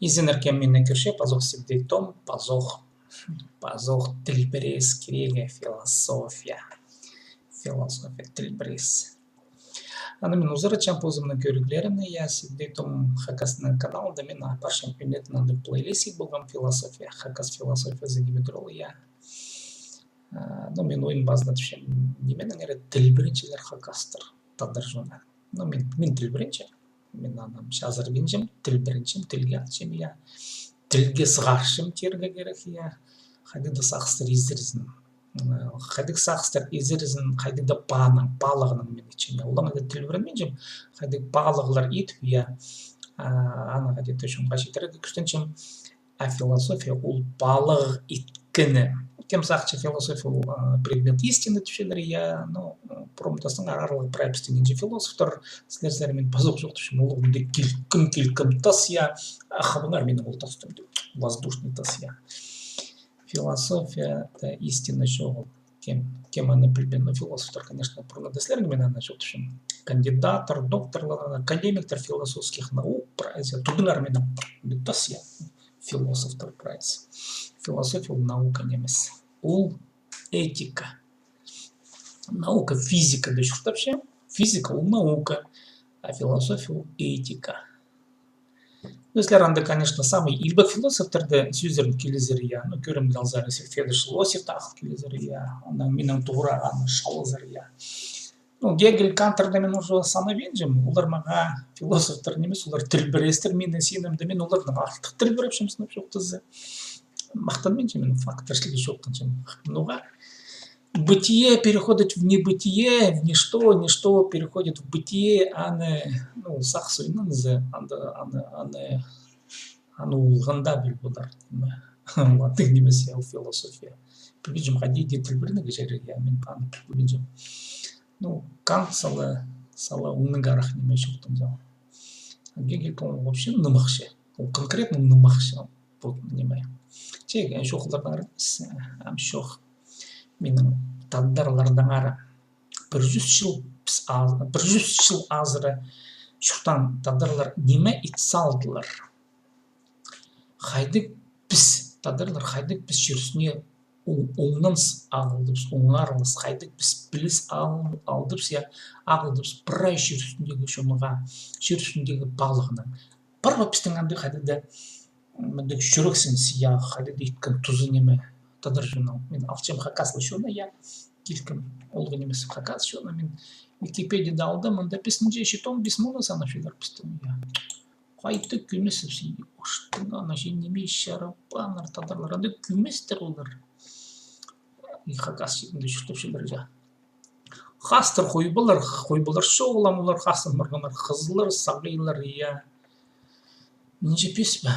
Изенеркен мине кирше пазох сибдейтом, пазох тилберес киреге философия. Философия тилберес. Аны мен узара чампозымны көрүклерин я сибдейтом хакасны канал да мен апашым пинетнан да плейлист болгон философия, хакас философия загибетрол я. Но мен ойын базда түшем. Неменен эре тилбиринчилер хакастыр тадыржуна. Но мен тилбиринчи. Мен анам азыр бинжим, тилбиринчим, тилге атчым я. Тилге сыгаршым терге керек я. Хайдыда сакстыр изеризин. Хайдык сакстыр изеризин, хайдыда балыгынын мен ичине. Улам да тилбиринчим, хайдык балыглар ит я. Аны гади төшүм кашитер күстөнчим. А философия ул балык иткене. Кем сакчы философия предмет истины түшелер я, но промтасың арарлык проебстенинчи философтор силер мен базок жок түшүм улугунде килким тас я, ахабыңар менин ул тастым воздушный тас я. Философия да истина жок. Кем аны билбен философтор, конечно, пурнадеслер мен аны жок түшүм. Кандидаттар, докторлар, академиктер философских наук прайс. Тудыңар менин тас я. Философтор прайс. Философия наука немес. Ул этика. Наука физика да вообще. Физика ул наука, а философия ул этика. Если ранды, конечно, самый илбек философтарды сүздерин келезер я. Ну, көрім далзары Федош Лосев тақыл келезер я. Ондан менің туғырағаны шалызыр я. Ну, Гегель, Кантер да мен уже саны бенжім. Олар маға философтар немес, олар тілбірестір мені сенімді мен олардың артық тілбіріп шымсынып жоқтызы. Мақтан бенжім, мен факторшілігі жоқтын. Нуға бытие переходит в небытие, в ничто, ничто переходит в бытие, а не, ну, сақсуйныңызы, аны улғанда біл бұлар. Латың немес я философия. Білбейджім, қади детіл бірінігі жәрі я, мен паны білбейджім. Ну, Кант сала умный гарах не мешок там. А Гегель, по-моему, вообще нымахше. Он конкретно нымахше. Вот, понимаю. Чег, шохлардан шох. Менің таддарлардан ары 100 жыл азыры шуқтан таддарлар неме итсалдылар. Хайдык біз, таддарлар хайдык біз жүрісіне оңнанс ағылдыбыз, оңарылыз, хайдык біз біліс алдыбыз, я ағылдыбыз бірай жүрісіндегі шомыға, жүрісіндегі балығының. Барба біздің әмді хайдыда мүндік жүрексін сия, хайдыда иткін тұзы неме тадар журнал. Мен алчым хакаслы шуна я килкім олғы немесі хакас шуна мен Википедияда алдым, мында песінже шитон бисмона сана шудар пістім я. Қайты күмесіп сей, оштың ана жей неме шарапанар тадарлар, ады күместер олар. И хакас шитінде шүртіп шудар жа. Хастыр қойбылар шоғылам олар, хастыр мұрғанар қызылар, сағилар я. Нинже пес бі?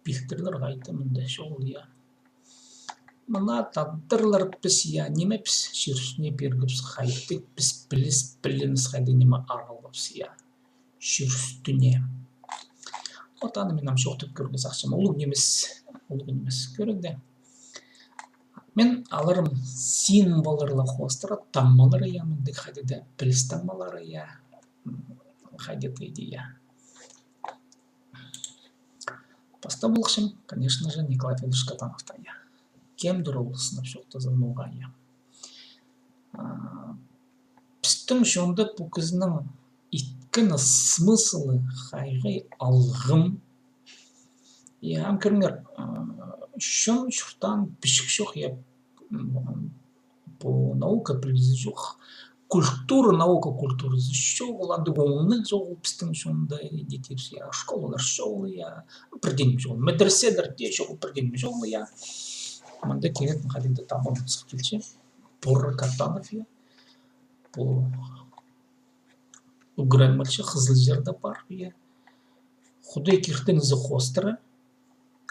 Бихтерлер қайты мында шоғыл я. Мына таддырлар біз я, неме біз жүрісіне бергіпс қайттық, біз біліміз қайды неме аралғапс я. Жүрістіне. Вот аны мен шоқтып көргіз ақшам. Олық немес көрігді. Мен алырым символарлы қостыра таммалары я, міндік қайдыда біліс таммалары я. Қайдеті еді я. Баста болықшым, конечно же, Николай Федорович Катановта я. Кемдір ол сынып жоқты заңнуға я. Пістің шонды бұл кізінің иткіні смыслы қайғай алғым. Я көріңер, шон шұртан пішік жоқ я. Бұл наука білізі жоқ. Наука культурасы жоқ. Оланды оңны жоқ пістің шонды детепсі я. Школалар жоқ я. Бірденім жоқ. Медреседер де жоқ бірденім жоқ я. Мында керетін қадимді табым сұқ келші. Боры Катанов я. Бұл үгірәмілші қызыл жерді бар я. Құдай кердіңізі қостыры.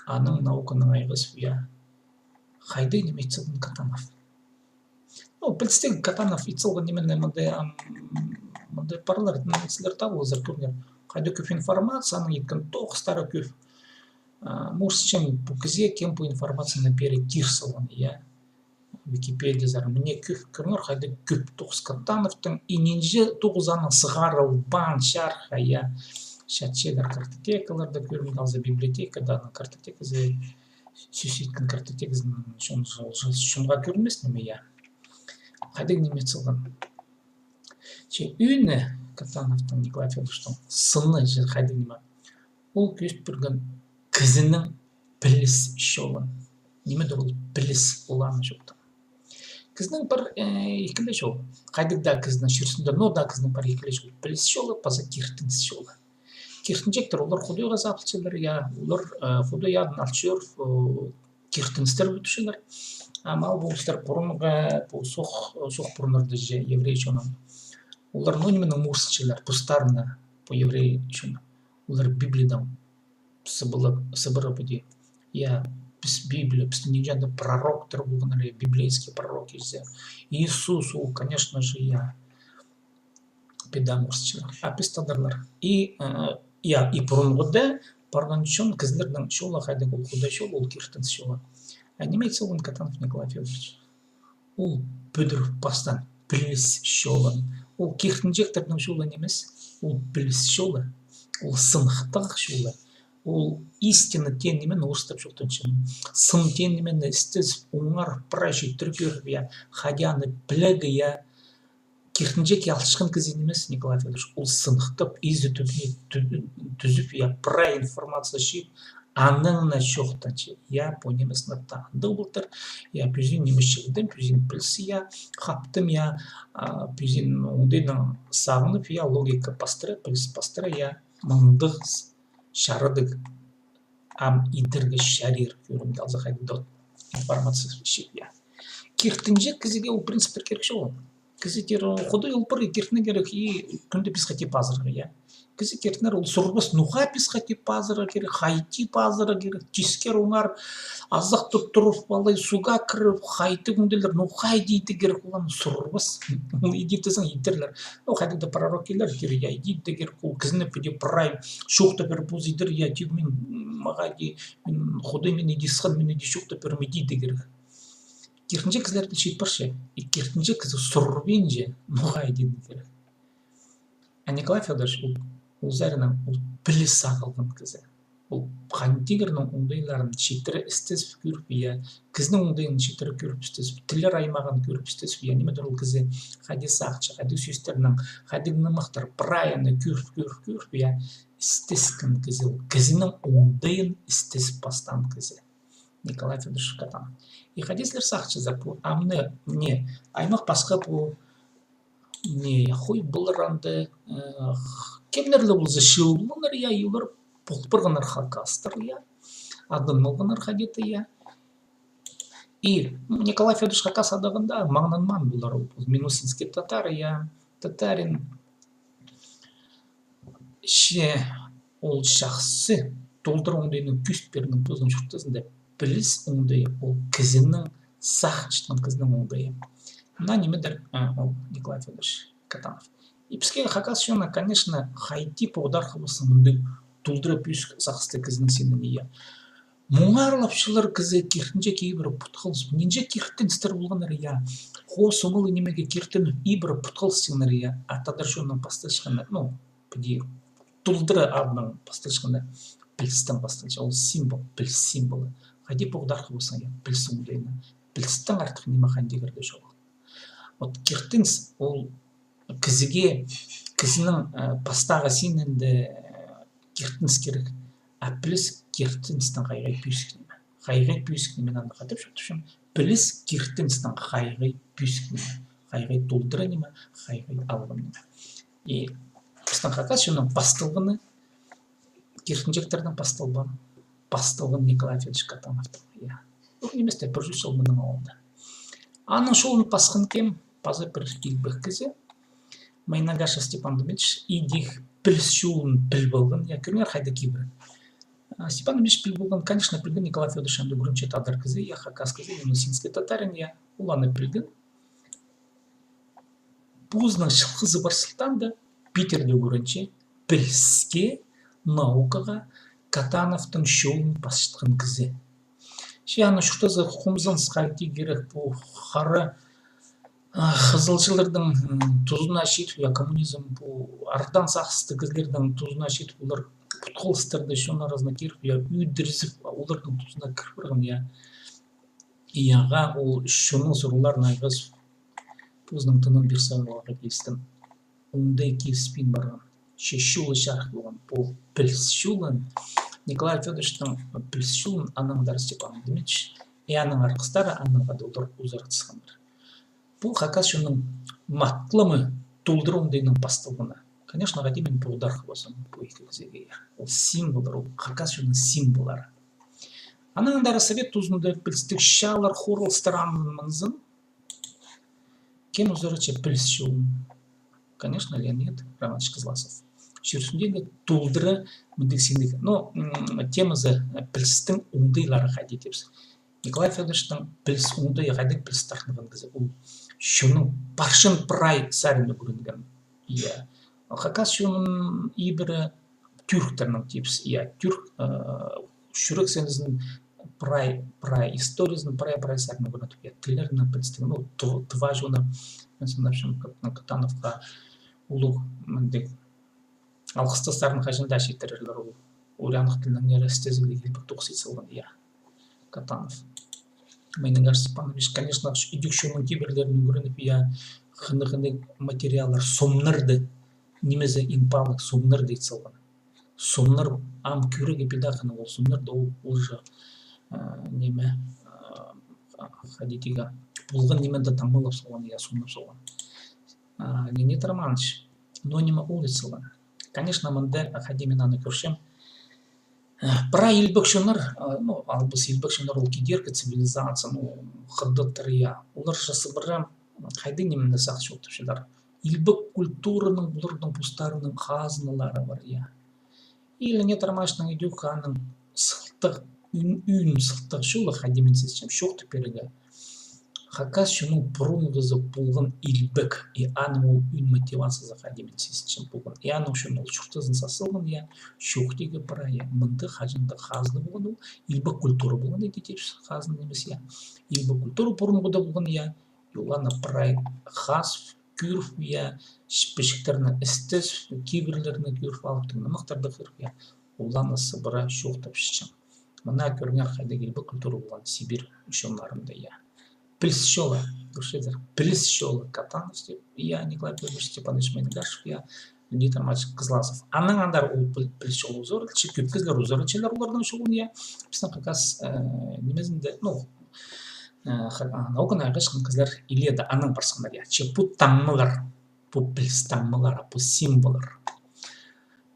Аның науканың айғыз я. Қайды неме итсілдің Катанов. Білістегі Катанов итсілгі немене мындай парлар. Сілер табы өзір көрінер. Қайды көп информацияның еткен тоқыстары көп. Может, чем по кізе, кем по информации наперед тирсалан, я. Википедия зар. Мне көрінер, қайды көп тоқыс Катановтың, и нинже тоғызаны сығарыл бан шарха, я. Шатшедер картотекаларда көрім қалза библиотекада картотекасы сүйсейткін картотекасын шунға көрмес неме я. Қайдың неме цылған. Үйіні Катановтың Николай Федоровичтың сыны жер қайдың неме. Ол көст бірген кізінің біліс шолын. Неме дұрыл біліс оланы жоқты. Кізінің бір екілі жол. Қайдықда кізінің шүрсінде, но да кізінің бір екілі жол. Біліс жолы, база кертінс жолы. Кертінжектір, олар құдойға запылчылар, олар құдой адын алчыр кертінстер өтішілер. Амал болыстар бұрынға, соқ бұрынырды же еврей жонын. Олар нонименің мұсыншылар, пұстарына, по еврей жонын. Олар Библиядан сыбыры бұде. Біз Библия, біз нежанды пророктар болғанар, библейский пророк езде. Иисус, конечно же, педаморсчылар, апистадарлар. И бұрынғыда барған үшін кізлердің шола қайда ол құдай шол, ол кертінс шола. Немейт солын Катанов Николай Федорович. Ол бүдір бастан біліс шола. Ол кертінжектердің шола немес, ол біліс шола. Ол сынықтық шола. Ол истина тен немен орыстап жоқтың үшін. Сын тен немен істіз оңар праши түркер хадяны білігі кертінжек ялшықын кізі немес Николай Федорович. Ол сынықтып, изі түзіп, пра информация шип, аныңна жоқтанчы. По немесіна тағынды бұлтыр, пүзін немесшілден, пүзін білсі, қаптым, пүзін оңдайдың сағынып, логика пастыры, біліс пастыры, маңдық шарыдық, идіргі шарир көрімді алза қайды информация шип. Кертінжек кізіге ол принциптер керек шоу. Кізі құдай ұлпыр кертіне керек, күнді писқати пазырғы, Кізі кертінер ол сұрбыс нұға писқати пазырғы керек, хайти пазырғы керек, тискер оңар, азық тұрып, балай суға кіріп, хайты күнделер, нұғай дейді керек, олан сұрбыс, ол идептесің идерлер. Қайдықта пророк келер, идепті керек, ол кізіні пөде прай, шоқты бір бұз идер, тегімен маға құдай мен едесіған, мен еде шоқты бір медейді керек. Кертінжек кізлерді шейт баршы, кертінжек кізі сұрбен же нұғай дейді керек. Николай Федорович ол зәрінің біліс ағылған кізі. Ол қандегірінің оңдайларын шеттірі істесіп көріп, кізінің оңдайын шеттірі көріп істесіп, тілер аймағын көріп істесіп, немедір ол кізі қайды сақчы, қайды сөздерінің, қайды нымықтыр, прайыны көріп, істескін кізі. Кізінің оңдайын істесіп бастан кізі. Николай Федорович Катанов. И хадислер сақчызар, аймақ басқа хуй бұлыранды, кемнерлі бұлзы шыл бұлыныр, елір бұлпырғыныр хакастыр, адым ұлғыныр хадеті, И Николай Федорович Хакас адағында маңнан бұлар, Минусинский татар, татарин, ол шақсы, толдыр оңдайының күст берінің көзін шықтызында, біліс оңдайы, ол кізінің сақ шытқан кізінің оңдайы. Немедер Николай Федорович Катанов. И піске Хакас шуна, конечно, хайти паудар қабысын мұнды толдыры пүйсік сақысты кізінің сеніне. Мұңарлапшылар кізі кертінже кейбірі бұтқылыз. Ненже кертін істер болғаныр, қос оңылы немеге кертін ибірі бұтқылыз сенер, атадар шуның пастылшықында, толдыры адының пастылшықында білістің пастылшы, ол символ, біліс символы. Қайди паудар қабысын, білісің ұдайына. Білістің артық неме қандегірді жоғы. Вот кертінс, ол кізіге, кізінің пастаға сенінді кертінс керек. Біліс кертінстің қайғай пүйсік неме. Қайғай пүйсік немен анды қатып жоқтышым. Біліс кертінстің қайғай пүйсік неме. Қайғай толдыры неме, қайғай алғым неме. И біздің Хакас шының бастылғыны, кертінжектердің бастылғын Николай Федорович Катановтың. Бұл неместе бір жүз жыл мұның ауылда. Аның шолын пасқын кем, пазы бір келбек кізе, Майнагаша Степан Дмитрич, идих біліс шолын біл болғын, көрінер қайда кейбірі. Степан Дмитрич біл болғын, конечно, білген Николай Федорович әмді көрінче тадар кізе, Хакас кізе, Минусинский татарин, оланы білген. Бұзның шылқызы барсылтан да, Питерде көрінче, біліске, наукаға, Катановтың шолын пасшытқын кізе. Аны шуқтазы құмызын сқалти керек бұл қары Қызылшылардың тұзына шетіп, я коммунизм бұл ардан сақсысты кездердің тұзына шетіп, олар құтқылыстырды, шоны арасына керіп, я үйдірізіп, олардың тұзына кіріп бірген, я ияға ол шоның сұруларын айғыз өзінің тынын бір сағыларға келістім. Ондай келіспейін барған. Шешулы шарқ болған. Бұл Пілсшулын, Николай Федоровичтің Пілсшулын анаңдар Степан Демидович, и аның арқыстары аныңға долдар ұзаратысқандар. Бұл хакас шоның мақлымы толдыруындайның бастылығына. Конечно, ғадимен бұлдарқы болсын, бұл екі кезеге. Ол символдар, ол хакас шоның символары. Анаңдары совет тұзынды пілстік шалар хорылстырамынызын, кем ұзарыча Пілсшулын. Конечно, Леонид Романович Козласов. Жүрсіндегі толдыры мүндексендегі. Но темазы пілстің ұңдайлары қайды депсі. Николай Федоровичтің пілс ұңдай қайды пілстарынған кезі. Ол шының паршын прай сәріні көрінген. Хакас шының ебірі тюрктерінің депсі. Тюрк шүрек сеніздің прай историясын прай сәріні көрінген. Тілерінің пілстігін. Тыва жона, Катановқа улуг мындек алқыстастарын қажында шеттерерлер ол ойланық тілінің нерестезілі келбір тоқситсылған, Катанов. Майныңар Степанович, конечно, үйдікшінің кейбірлерінің көрініп, қыны-қыны материалдар сомнырды, немезе импалық сомныр дейтсілған. Сомныр ам көрі кепедақыны ол сомнырды, ол жа неме қадетіға бұлғын неменді тамылып солған, сомнып солған. Леонид Романович, нонима улицылған. Конечно, мында академияны аны көршем. Пра елбекшінер, албыс елбекшінер ол кедергі цивилизация, қырдыттыр, олар жасы бірі қайды неменді сақшы өттіпшілер. Елбек культураның, бұлардың пұстарының қазыналары бар, И Леонид Романовичның идеуканың сылтық, үйін сылтық шулы академияны сесчем, шоқты перегі. Хакас шының бұрынғызы болған илбек, и аның ол үйін мотивациясы академияны сесчем болған. И аның шының ол шұртызын сасылған, шоқтегі бір мынды қажынды қазыны болған ол, илбек культура болған, етепші қазыны немес, Илбек культура бұрынғыда болған, Юлана бір қас, күрф, шпешіктеріні істес, кейбірлеріні күрф алып, мықтарды күрф, оланысы бір шоқтап шычым. Мына көрінер қайды илбек культура болған Сибир үшонларында, Пілсшолы, Пілсшолы Катанов, Николай Петрович Степанович Майнагашев, Леонид Романович Козласов. Аның андар ол Пілсшолы ұзоры, көп кезлер ұзоры челер олардың шолын, біздің қақас немезінде, наукын айғышқын кезлер иледі аның барсыңдар, бұл таңмылар, бұл Пілс таңмылары, бұл символар.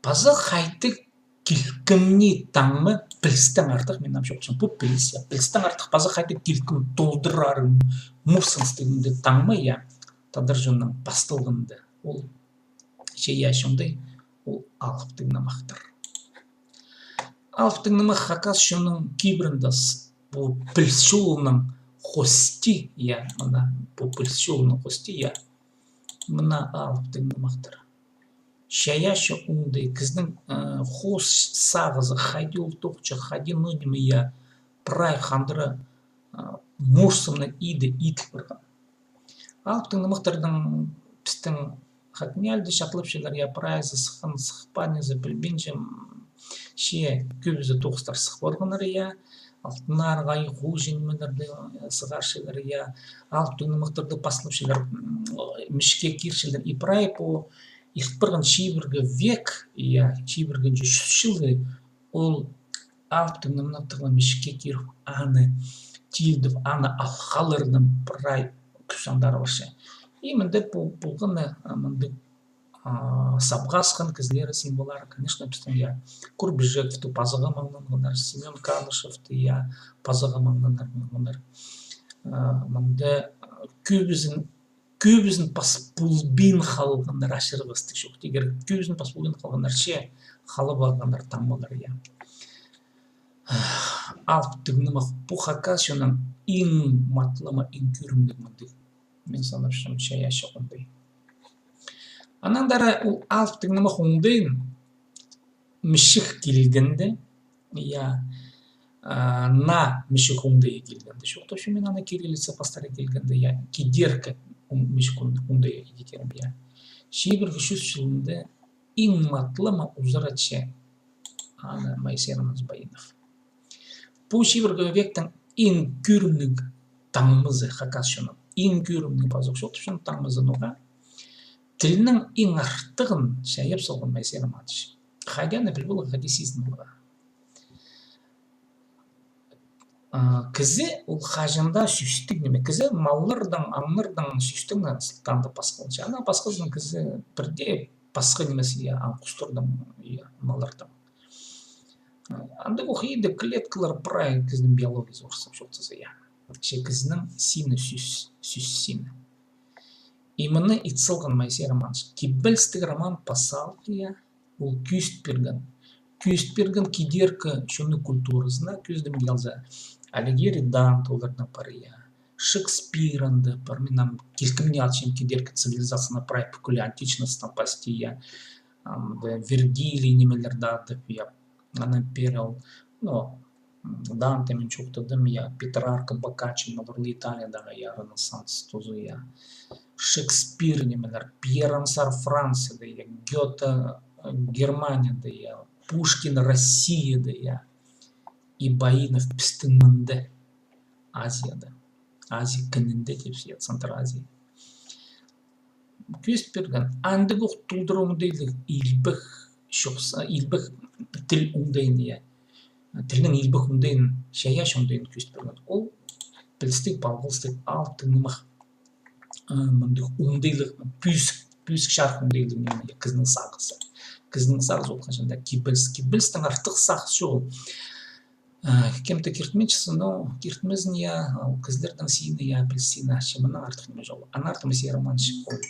Базы қайтық келкімне таңмы Пілстің артық, мен намшоқшын, бұл Пілс, Пілстің артық базы қайтық келкім толдырарын мұрсынстығынды таңмы, тадар жонның бастылғынды, ол шондай, ол алыптың намақтыр. Алыптың намақ хакас шонның кейбіріндас, бұл Пілсшолының хости, бұл Пілсшолының хости, мына алыптың намақтыр. Шаяшы ондай кіздің хос сағызы қайды ол тоқчы, қайды нөдімі, прай қандыры мұрсымны иді итіп бірған. Алыптың намақтардың пістің қатмиялды шатылып шелер, прайзы сықын, сықпанезі білбенжем, көбізі тоқыстар сық борғыныр, алтынар, ғайы, қу женімендерді сығар шелер, алыптың намақтарды басылып шелер, мішке кер шелер, и прай по Ихтбірген шейбіргі век, шейбірген 100 жылғы, ол алыптың намнақтығын мешке керіп, аны тиілдіп, аны алқалырының бірай күсандары баршы. И мінді бұлғыны, мінді сабғасқан кізлері символары, конечно, біздің, Курбежевті, Пазыға маңнанғындар, Семен Калышевті, Пазыға маңнанғындар. Мінді көбізін паспулбин қалғандар ашырғыстық жоқ. Егер көбізін паспулбин қалғандар қалы бағандар таңмалар. Алыптығыны бұл хакас жонын ең матлама, ең көрімдік мұнды. Мен санапшым шаяшы қондай. Анандары ол алыптығыны қондайын мішік келгенде, на мішік қондайы келгенде. Шоқты мен ана кириллица пастары келгенде, кедеркі мешік ондай едетерім я. Шейбір күшіс жылында иң матлама узараче аны Майсенамыз Байынов. Бұл шейбір вектің иң көрімнің таңмызы хакасшының, иң көрімнің базық шоқтышының таңмызы нұға, тілінің иң артығын шайып солған Майсенамадыш. Хадяны біл бұл хадисизм бұлға. Кізі ол қажында сүйістік неме. Кізі маллардан, аңлардан сүйістігін сылтанды пасқылынша. Ана пасқылының кізі бірде пасқы немесі я, аңқұстырдан маллардан. Андығы қиды клеткалар прай кіздің биологиясы орысып жоқтызы я. Кізінің сині сүйіс сині. Имені итсылған Майсер романшы. Кибельстік роман пасал я, ол күйіст берген. Күйіст берген кедеркі шөні культурасына көздім елзі. Алигьери Данте олардың пария. Шекспиранды пар менам келкімне атшым кедеркі цивилизацияна прай пүкілі античностан пастия. Вергилий немелерді адып я. Ана перел, Данте мен çoktadым я. Петрарка Боккаччо малырлы Италиядағы я. Ренессанс тозу я. Шекспир немелер. Пьер Ансар Францияда я. Гёте Германияда я. Пушкин Россияда я. И Байынов пістіңмінді Азияда. Азия кінінде депсі, Центр Азия. Көст берген, андығы ұқтылдыр оңдайлық илбік шоқса, илбік тіл оңдайын, я. Тілінің илбік оңдайын, шаяш оңдайын көст берген. Ол білістік, балғылыстық, алтынымық мұндық оңдайлық, пүйсік шарқ оңдайлық немен, кізінің сағысы. Кізінің сағыз ол қаншында кибілістің артық сағыз жол. Кем-то кертмечісі, но кертмезін я, кіздердің сейіні я білсейіні ашымының артық неме жолы. Ана артымы сей романшық ол.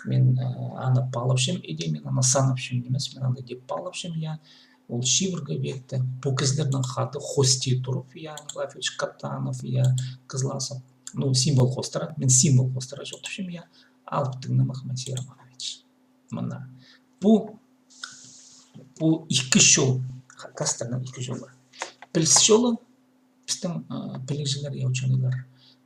Мен аны палапшым еде, мен аны санапшым немес, мен аны деп палапшым я. Ол шивырға бекті. Бұл кіздердің қады Хости Туров я, Николаевич Катанов я, Кызласов. Ну, символ қостыра, мен символ қостыра жоқтышым я. Алыптың намақман сей романович. Мына. Бұл екі жол, Хакастарның екі жолы. Піліс жолы, біздің пілікжілер, яучанылар,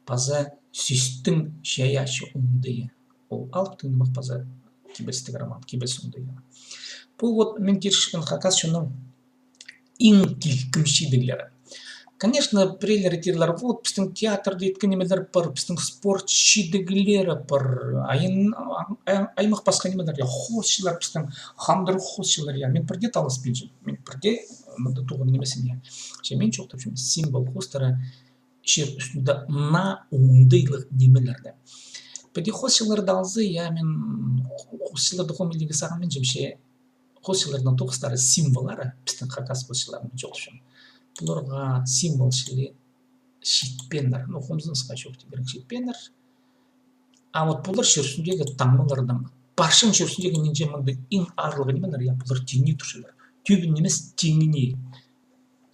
база сүйістің шаяшы оңдайы. Ол алыптың намақ база кибельстік роман, кибельс оңдайы. Бұл вот мен кершікпен Хакасшының иң келкімшейдігілері. Конечно, прейлер-етерлер, вот біздің театр дейткен немелер бар, біздің спорт шейдігілері бар, аймақ басқа немелер, хосшылар, біздің хандыр хосшылар, мен бірде талыс бейджім, мен бірде мұнда туғын немесін, мен жоқтап жүрмін, символ хостары шер үстінде на оңдайлық немелерді. Бірде хосшыларды алзы, мен хосшыларды қомелігі сағымен жемше, хосшылардың тоқыстары символары, біздің Хакас хосшыларымен жоқтап жүрмін. Бұларға символ шілі шетпендір. Қомызыңызға жоқты берің шетпендір. А вот бұлар шерсіндегі таңмылардан, баршын шерсіндегі ненже мұнды ең арлығы немелер, бұлар теңіне тұршылар. Төбін немес теңіне.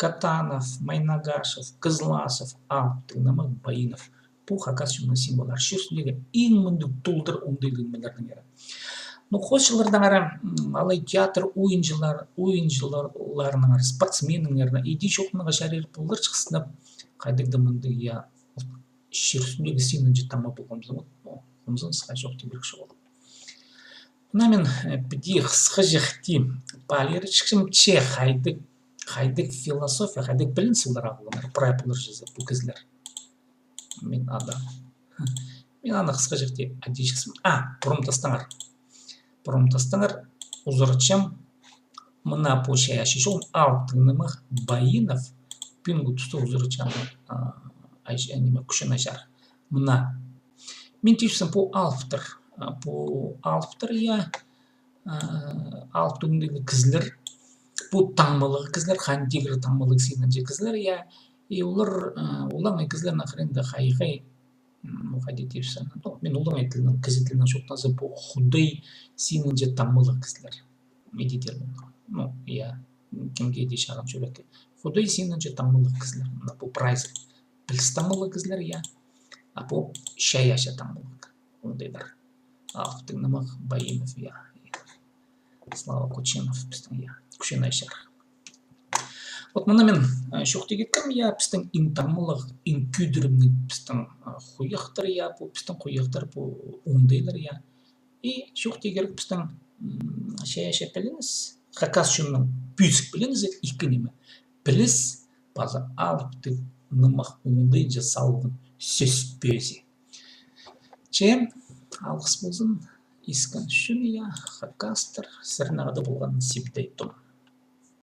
Катанов, Майнагашев, Кызласов, Алыптың Байынов. Бұл Хакасшының символар. Шерсіндегі ең мұнды толдыр оңдайлы немелердің ері. Хосшылардан ара, алай театр ойыншыларының ара, спортсменнің ара, иди шоқыныға шәрер болдар шықсынап, қайдықды мұнды я шерсіндегі сенің жеттама болғамызды, қымызын сықай жоқ дебірік шоғыл. Бұна мен біде қысқы жеқті балері шықшым че қайдық философия, қайдық білін сылдар ағылымдар, прайпылыр жазып бұл кізлер. Мен ана қысқы жеқті әдей шықсым. Бұрымтастыңыр ұзырычым мұна пошаяшы жол алтынымық Байынов пүнгі тұсты ұзырычам күшін ажар. Мұна. Мен түйіпсім бұл автор. Бұл автор я алтынымдегі кізлер. Бұл таңмылығы кізлер, қандегір таңмылығы сенінже кізлер я. Олаң кізлерін ақырында қайғай мұқайды түйіпсін. Мен олаң тілінің кізі тілінің жоқтазы бұл құдай сенінже таңмылығы кізлер. Медитермен. Кімге де шаған жөлекке. Құдай сенінже таңмылығы кізлер. Бұл прайзы. Біліс таңмылығы кізлер я. Бұл шаяша таңмылығы. Ондайдар. Алыптың намақ Байынов я. Слава Кучинов біздің я. Күшен айшар. Вот мына мен шоқты кеткем, я біздің интамылық, инкүдірімнің біздің құйықтыр, я, бұл біздің құйықтыр, бұл оңдайлар, я. И шоқты керек біздің шәйәшә біліңіз, қақас шымның бүйсік біліңіз, екі неме. Біліс, база алыпты, нымақ оңдайынша салғын сөз бөзе. Чем алғыс болсын, искан үшін, я, қақастыр, сірнағыда болған септі айттым.